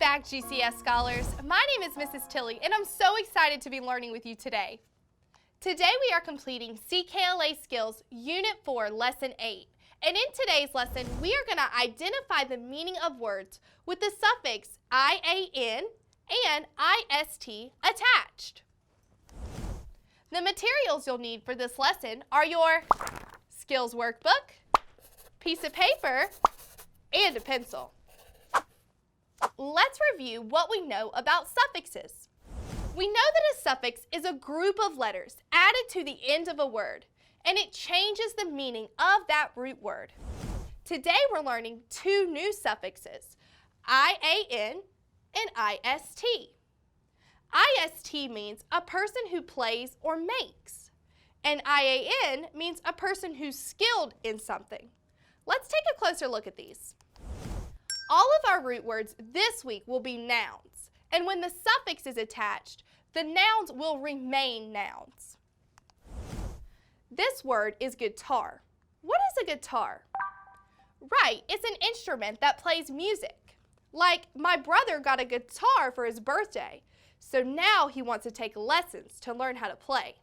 back, GCS scholars. My name is Mrs. Tilley, and I'm so excited to be learning with you today. Today we are completing CKLA Skills Unit 4, Lesson 8. And in today's lesson, we are going to identify the meaning of words with the suffix IAN and IST attached. The materials you'll need for this lesson are your skills workbook, piece of paper, and a pencil. Let's review what we know about suffixes. We know that a suffix is a group of letters added to the end of a word, and it changes the meaning of that root word. Today we're learning two new suffixes, IAN and IST. IST means a person who plays or makes, and IAN means a person who's skilled in something. Let's take a closer look at these. All of our root words this week will be nouns, and when the suffix is attached, the nouns will remain nouns. This word is guitar. What is a guitar? Right, it's an instrument that plays music. Like, my brother got a guitar for his birthday, so now he wants to take lessons to learn how to play.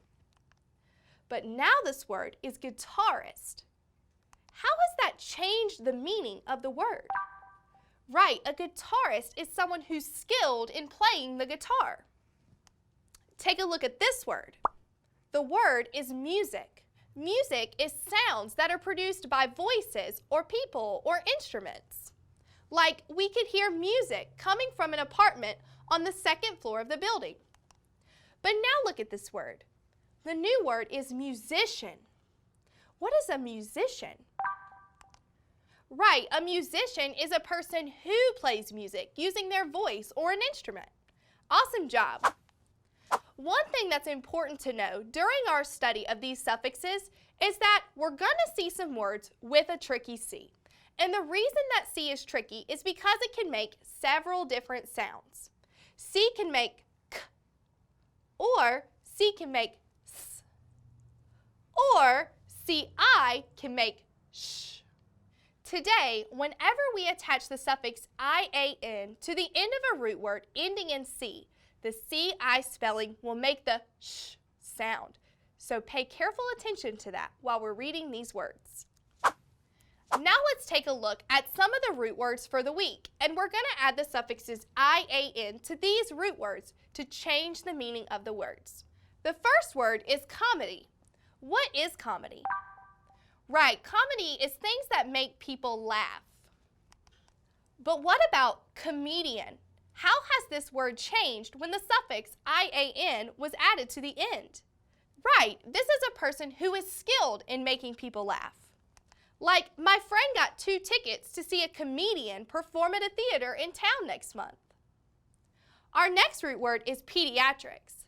But now this word is guitarist. How has that changed the meaning of the word? Right, a guitarist is someone who's skilled in playing the guitar. Take a look at this word. The word is music. Music is sounds that are produced by voices or people or instruments. Like, we could hear music coming from an apartment on the second floor of the building. But now look at this word. The new word is musician. What is a musician? Right, a musician is a person who plays music using their voice or an instrument. Awesome job. One thing that's important to know during our study of these suffixes is that we're going to see some words with a tricky C. And the reason that C is tricky is because it can make several different sounds. C can make K, or C can make S, or CI can make SH. Today, whenever we attach the suffix IAN to the end of a root word ending in C, the CI spelling will make the sh sound. So pay careful attention to that while we're reading these words. Now let's take a look at some of the root words for the week, and we're going to add the suffixes IAN to these root words to change the meaning of the words. The first word is comedy. What is comedy? Right, comedy is things that make people laugh. But what about comedian? How has this word changed when the suffix IAN was added to the end? Right, this is a person who is skilled in making people laugh. Like, my friend got 2 tickets to see a comedian perform at a theater in town next month. Our next root word is pediatrics.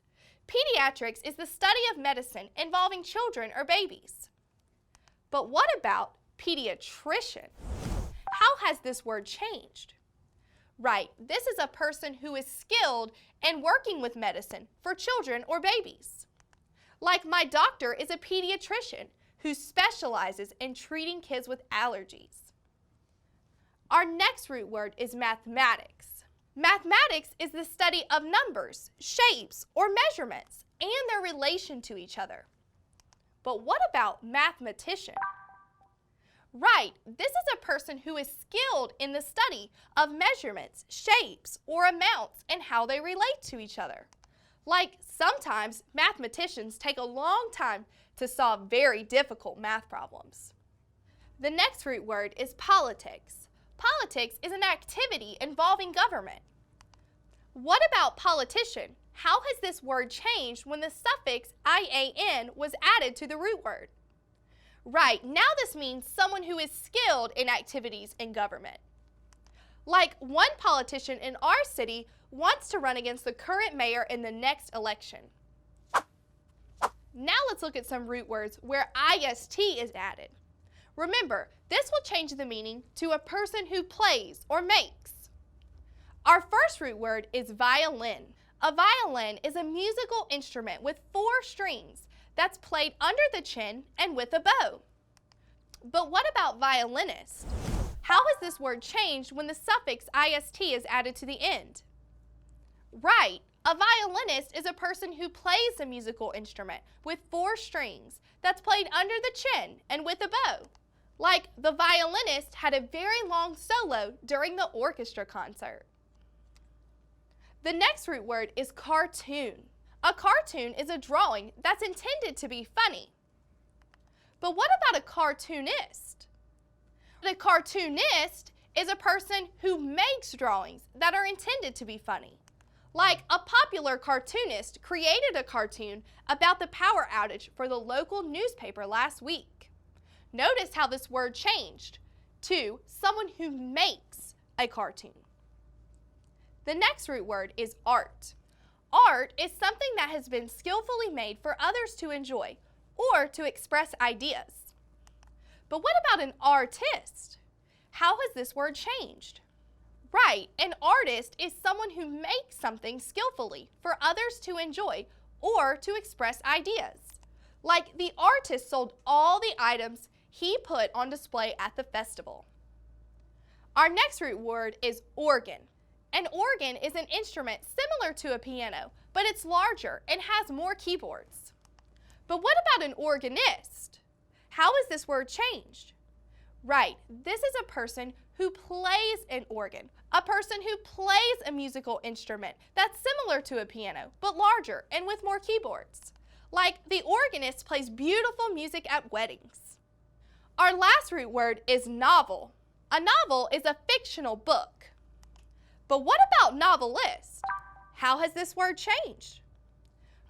Pediatrics is the study of medicine involving children or babies. But what about pediatrician? How has this word changed? Right, this is a person who is skilled in working with medicine for children or babies. Like, my doctor is a pediatrician who specializes in treating kids with allergies. Our next root word is mathematics. Mathematics is the study of numbers, shapes, or measurements and their relation to each other. But what about mathematician? Right, this is a person who is skilled in the study of measurements, shapes, or amounts and how they relate to each other. Like, sometimes mathematicians take a long time to solve very difficult math problems. The next root word is politics. Politics is an activity involving government. What about politician? How has this word changed when the suffix IAN was added to the root word? Right, now this means someone who is skilled in activities in government. Like, one politician in our city wants to run against the current mayor in the next election. Now let's look at some root words where IST is added. Remember, this will change the meaning to a person who plays or makes. Our first root word is violin. A violin is a musical instrument with 4 strings that's played under the chin and with a bow. But what about violinist? How has this word changed when the suffix ist is added to the end? Right, a violinist is a person who plays a musical instrument with 4 strings that's played under the chin and with a bow. Like the violinist had a very long solo during the orchestra concert. The next root word is cartoon. A cartoon is a drawing that's intended to be funny. But what about a cartoonist? A cartoonist is a person who makes drawings that are intended to be funny. Like a popular cartoonist created a cartoon about the power outage for the local newspaper last week. Notice how this word changed to someone who makes a cartoon. The next root word is art. Art is something that has been skillfully made for others to enjoy or to express ideas. But what about an artist? How has this word changed? Right, an artist is someone who makes something skillfully for others to enjoy or to express ideas. Like the artist sold all the items he put on display at the festival. Our next root word is organ. An organ is an instrument similar to a piano, but it's larger and has more keyboards. But what about an organist? How has this word changed? Right, this is a person who plays an organ, a person who plays a musical instrument that's similar to a piano, but larger and with more keyboards. Like the organist plays beautiful music at weddings. Our last root word is novel. A novel is a fictional book. But what about novelist? How has this word changed?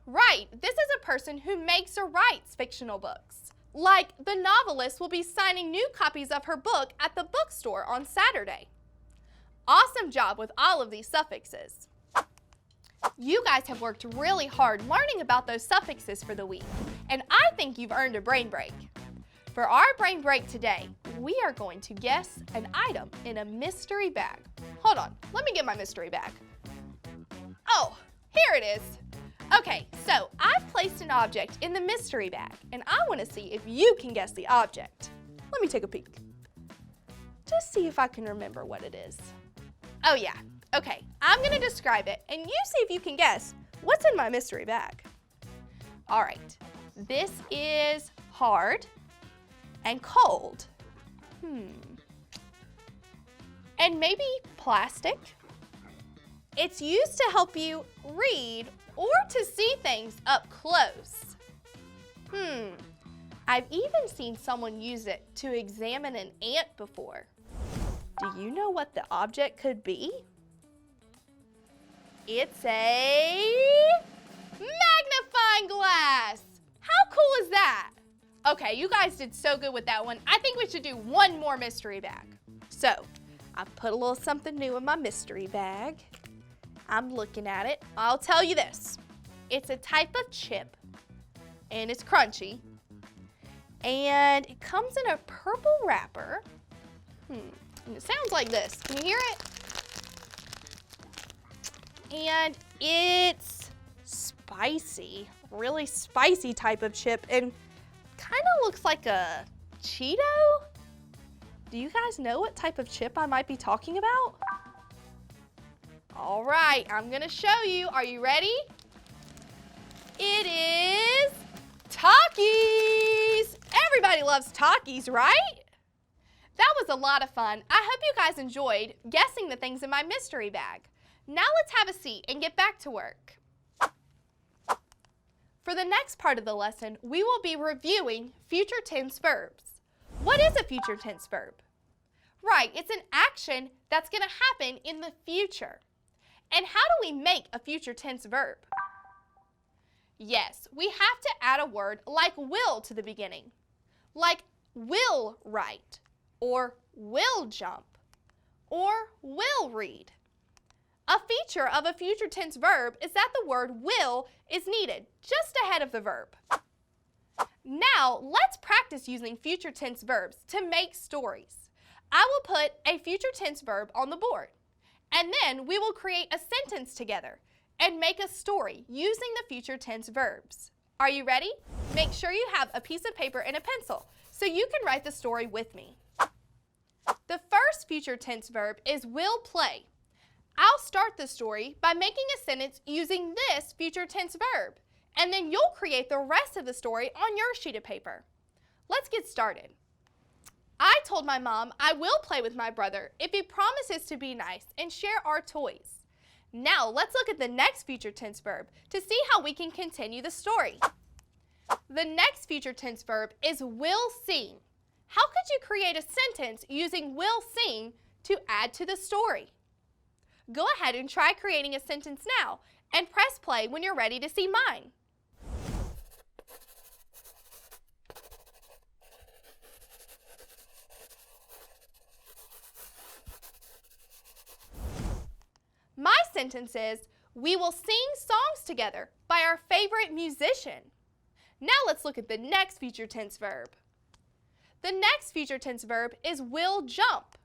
Right, this is a person who makes or writes fictional books. Like the novelist will be signing new copies of her book at the bookstore on Saturday. Awesome job with all of these suffixes. You guys have worked really hard learning about those suffixes for the week, and I think you've earned a brain break. For our brain break today, we are going to guess an item in a mystery bag. Hold on, let me get my mystery bag. Oh, here it is. Okay, so I've placed an object in the mystery bag, and I want to see if you can guess the object. Let me take a peek. Just see if I can remember what it is. Oh yeah, okay, I'm going to describe it, and you see if you can guess what's in my mystery bag. All right, this is hard and cold. And maybe plastic. It's used to help you read or to see things up close. I've even seen someone use it to examine an ant before. Do you know what the object could be? It's a magnifying glass. How cool is that? Okay, you guys did so good with that one. I think we should do one more mystery bag. So, I've put a little something new in my mystery bag. I'm looking at it. I'll tell you this. It's a type of chip, and it's crunchy, and it comes in a purple wrapper. And it sounds like this. Can you hear it? And it's spicy, really spicy type of chip, and kind of looks like a Cheeto. Do you guys know what type of chip I might be talking about? All right, I'm gonna show you. Are you ready? It is Takis. Everybody loves Takis, right? That was a lot of fun. I hope you guys enjoyed guessing the things in my mystery bag. Now let's have a seat and get back to work. For the next part of the lesson, we will be reviewing future tense verbs. What is a future tense verb? Right, it's an action that's going to happen in the future. And how do we make a future tense verb? Yes, we have to add a word like will to the beginning, like will write, or will jump, or will read. A feature of a future tense verb is that the word will is needed just ahead of the verb. Now, let's practice using future tense verbs to make stories. I will put a future tense verb on the board, and then we will create a sentence together and make a story using the future tense verbs. Are you ready? Make sure you have a piece of paper and a pencil so you can write the story with me. The first future tense verb is will play. I'll start the story by making a sentence using this future tense verb, and then you'll create the rest of the story on your sheet of paper. Let's get started. I told my mom I will play with my brother if he promises to be nice and share our toys. Now let's look at the next future tense verb to see how we can continue the story. The next future tense verb is will sing. How could you create a sentence using will sing to add to the story? Go ahead and try creating a sentence now and press play when you're ready to see mine. My sentence is, we will sing songs together by our favorite musician. Now let's look at the next future tense verb. The next future tense verb is will jump.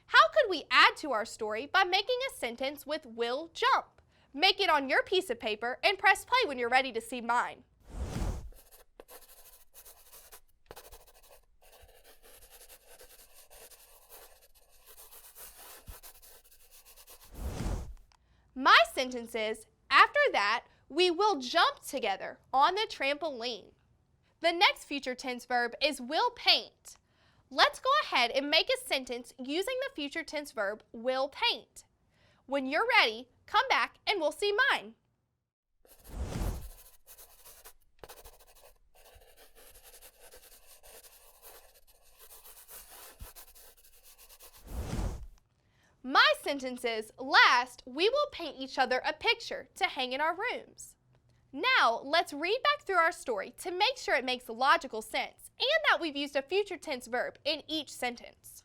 How could we add to our story by making a sentence with will jump? Make it on your piece of paper and press play when you're ready to see mine. My sentence is, after that, we will jump together on the trampoline. The next future tense verb is will paint. Let's go ahead and make a sentence using the future tense verb will paint. When you're ready, come back and we'll see mine. My sentence is, last, we will paint each other a picture to hang in our rooms. Now, let's read back through our story to make sure it makes logical sense and that we've used a future tense verb in each sentence.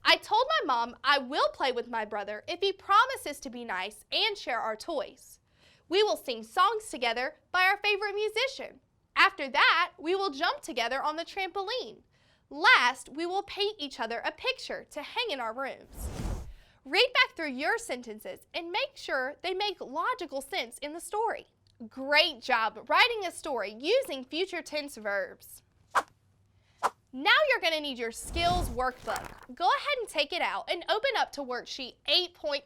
I told my mom I will play with my brother if he promises to be nice and share our toys. We will sing songs together by our favorite musician. After that, we will jump together on the trampoline. Last, we will paint each other a picture to hang in our rooms. Read back through your sentences and make sure they make logical sense in the story. Great job writing a story using future tense verbs. Now you're going to need your skills workbook. Go ahead and take it out and open up to worksheet 8.5.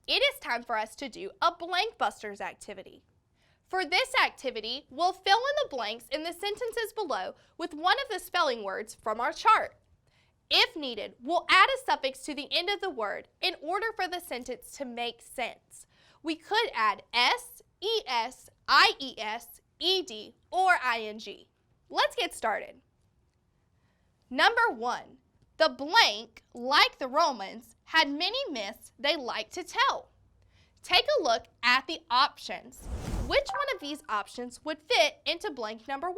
It is time for us to do a blank busters activity. For this activity, we'll fill in the blanks in the sentences below with one of the spelling words from our chart. If needed, we'll add a suffix to the end of the word in order for the sentence to make sense. We could add s, es, ies, ed, or ing. Let's get started. Number 1, the blank, like the Romans, had many myths they liked to tell. Take a look at the options. Which one of these options would fit into blank number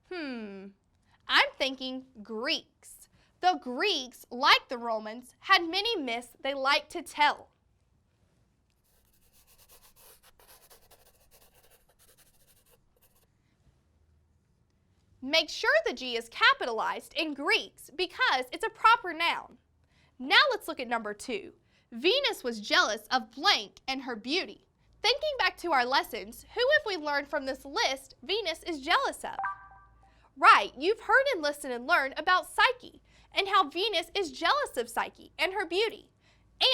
1? I'm thinking Greeks. The Greeks, like the Romans, had many myths they liked to tell. Make sure the G is capitalized in Greeks because it's a proper noun. Now let's look at number 2. Venus was jealous of blank and her beauty. Thinking back to our lessons, who have we learned from this list Venus is jealous of? Right, you've heard and listened and learned about Psyche and how Venus is jealous of Psyche and her beauty.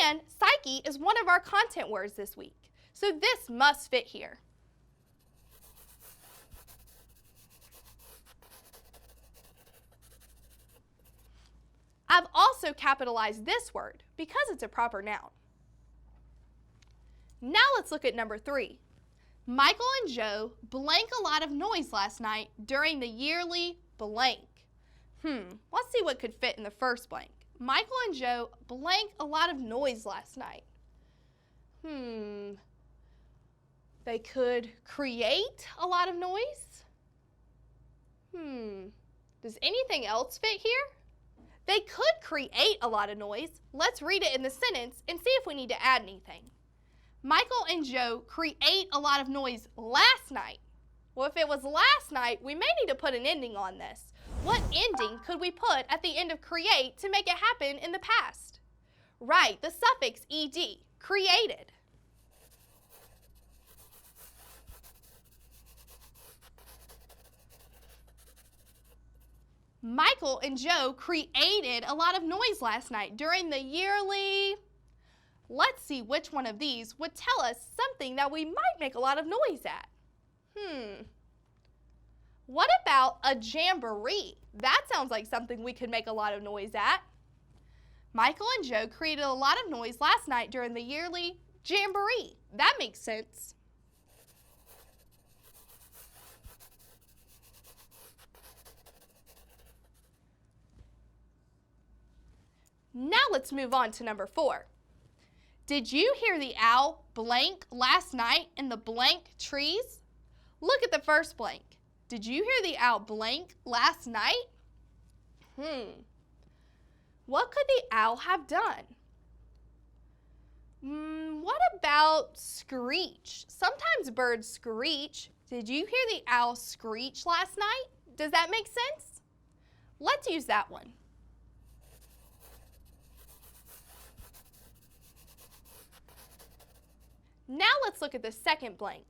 And Psyche is one of our content words this week, so this must fit here. I've also capitalized this word because it's a proper noun. Now let's look at number 3. Michael and Joe blank a lot of noise last night during the yearly blank. Let's see what could fit in the first blank. Michael and Joe blank a lot of noise last night. They could create a lot of noise. Does anything else fit here? They could create a lot of noise. Let's read it in the sentence and see if we need to add anything. Michael and Joe create a lot of noise last night. Well, if it was last night, we may need to put an ending on this. What ending could we put at the end of create to make it happen in the past? Right, the suffix ed, created. Michael and Joe created a lot of noise last night during the yearly. Let's see which one of these would tell us something that we might make a lot of noise at. What about a jamboree? That sounds like something we could make a lot of noise at. Michael and Joe created a lot of noise last night during the yearly jamboree. That makes sense. Now let's move on to number 4. Did you hear the owl blank last night in the blank trees? Look at the first blank. Did you hear the owl blank last night? What could the owl have done? What about screech? Sometimes birds screech. Did you hear the owl screech last night? Does that make sense? Let's use that one. Now let's look at the second blank.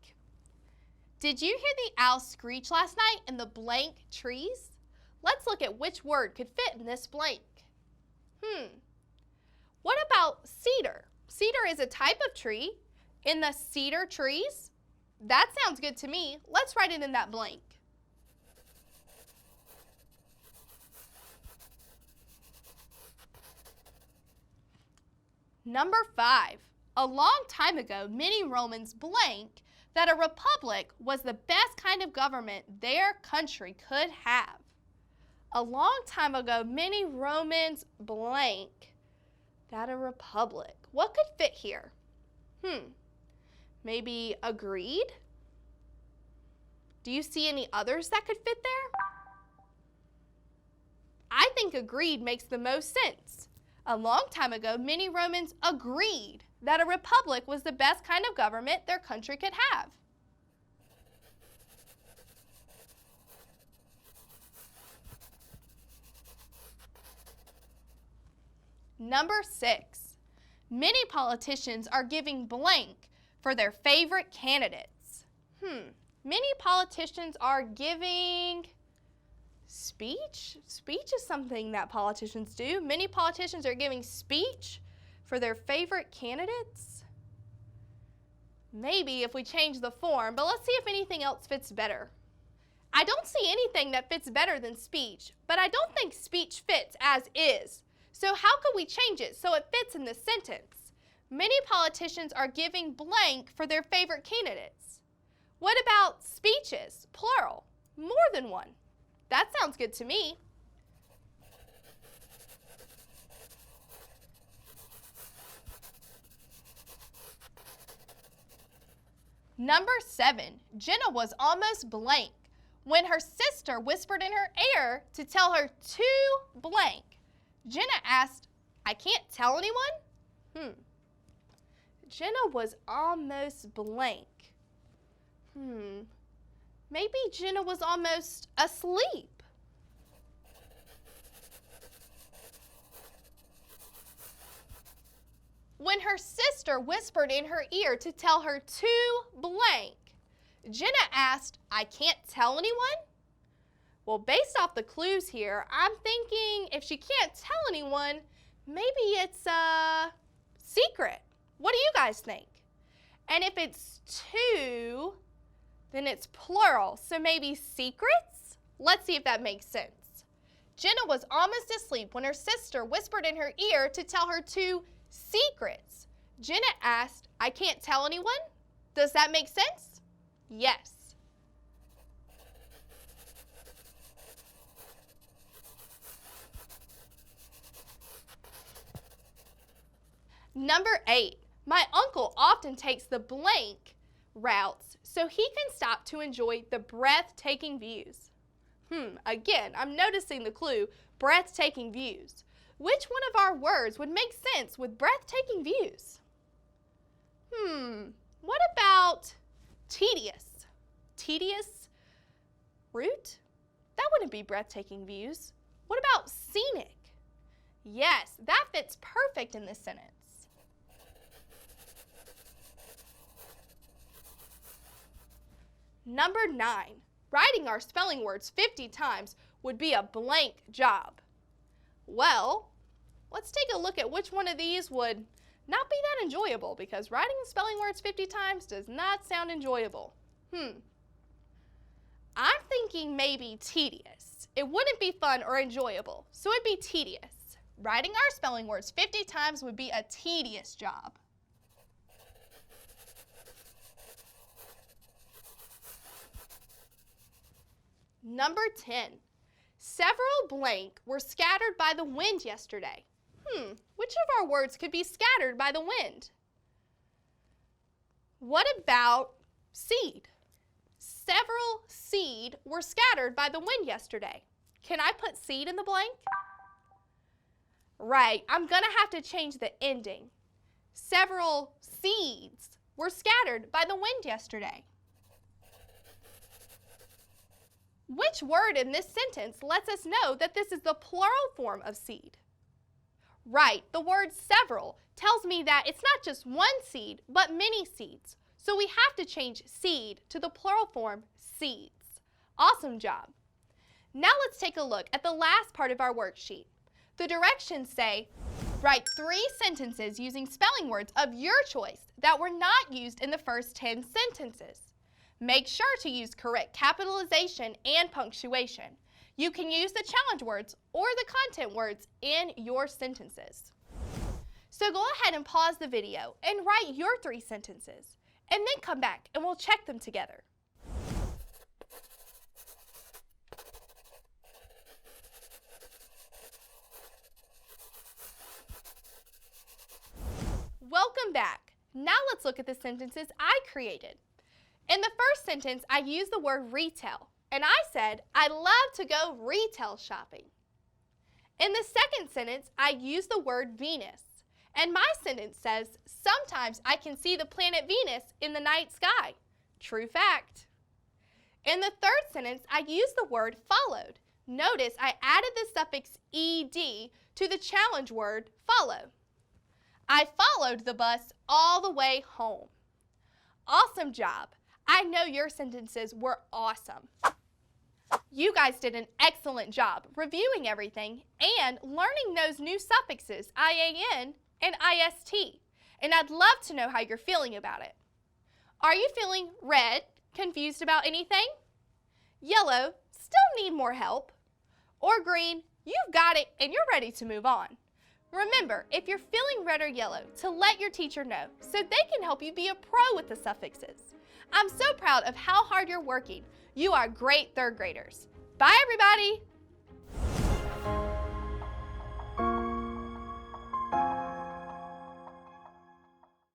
Did you hear the owl screech last night in the blank trees? Let's look at which word could fit in this blank. What about cedar? Cedar is a type of tree. In the cedar trees? That sounds good to me. Let's write it in that blank. Number 5. A long time ago, many Romans blank that a republic was the best kind of government their country could have. A long time ago, many Romans blank that a republic. What could fit here? Maybe agreed? Do you see any others that could fit there? I think agreed makes the most sense. A long time ago, many Romans agreed that a republic was the best kind of government their country could have. Number 6. Many politicians are giving blank for their favorite candidates. Many politicians are giving speech? Speech is something that politicians do. Many politicians are giving speech for their favorite candidates. Maybe if we change the form, but let's see if anything else fits better. I don't see anything that fits better than speech, but I don't think speech fits as is. So how could we change it so it fits in this sentence? Many politicians are giving blank for their favorite candidates. What about speeches, plural, more than one? That sounds good to me. Number 7, Jenna was almost blank when her sister whispered in her ear to tell her to blank. Jenna asked, I can't tell anyone? Jenna was almost blank. Maybe Jenna was almost asleep. When her sister whispered in her ear to tell her to blank, Jenna asked, I can't tell anyone? Well, based off the clues here, I'm thinking if she can't tell anyone, maybe it's a secret. What do you guys think? And if it's to, then it's plural, so maybe secrets? Let's see if that makes sense. Jenna was almost asleep when her sister whispered in her ear to tell her 2 secrets. Jenna asked, I can't tell anyone? Does that make sense? Yes. Number 8, my uncle often takes the blank routes so he can stop to enjoy the breathtaking views. Again, I'm noticing the clue, breathtaking views. Which one of our words would make sense with breathtaking views? What about tedious? Tedious route? That wouldn't be breathtaking views. What about scenic? Yes, that fits perfect in this sentence. Number 9, writing our spelling words 50 times would be a blank job. Well, let's take a look at which one of these would not be that enjoyable, because writing and spelling words 50 times does not sound enjoyable. I'm thinking maybe tedious. It wouldn't be fun or enjoyable, so it'd be tedious. Writing our spelling words 50 times would be a tedious job. Number 10. Several blank were scattered by the wind yesterday. Which of our words could be scattered by the wind? What about seed? Several seed were scattered by the wind yesterday. Can I put seed in the blank? Right, I'm going to have to change the ending. Several seeds were scattered by the wind yesterday. Which word in this sentence lets us know that this is the plural form of seed? Right, the word several tells me that it's not just one seed, but many seeds. So we have to change seed to the plural form seeds. Awesome job. Now let's take a look at the last part of our worksheet. The directions say, write 3 sentences using spelling words of your choice that were not used in the first 10 sentences. Make sure to use correct capitalization and punctuation. You can use the challenge words or the content words in your sentences. So go ahead and pause the video and write your 3 sentences, and then come back and we'll check them together. Welcome back. Now let's look at the sentences I created. In the first sentence, I used the word retail, and I said, I love to go retail shopping. In the second sentence, I used the word Venus, and my sentence says, sometimes I can see the planet Venus in the night sky. True fact. In the third sentence, I used the word followed. Notice I added the suffix ed to the challenge word follow. I followed the bus all the way home. Awesome job. I know your sentences were awesome. You guys did an excellent job reviewing everything and learning those new suffixes, IAN and IST. And I'd love to know how you're feeling about it. Are you feeling red, confused about anything? Yellow, still need more help? Or green, you've got it and you're ready to move on. Remember, if you're feeling red or yellow, to let your teacher know so they can help you be a pro with the suffixes. I'm so proud of how hard you're working. You are great third graders. Bye, everybody.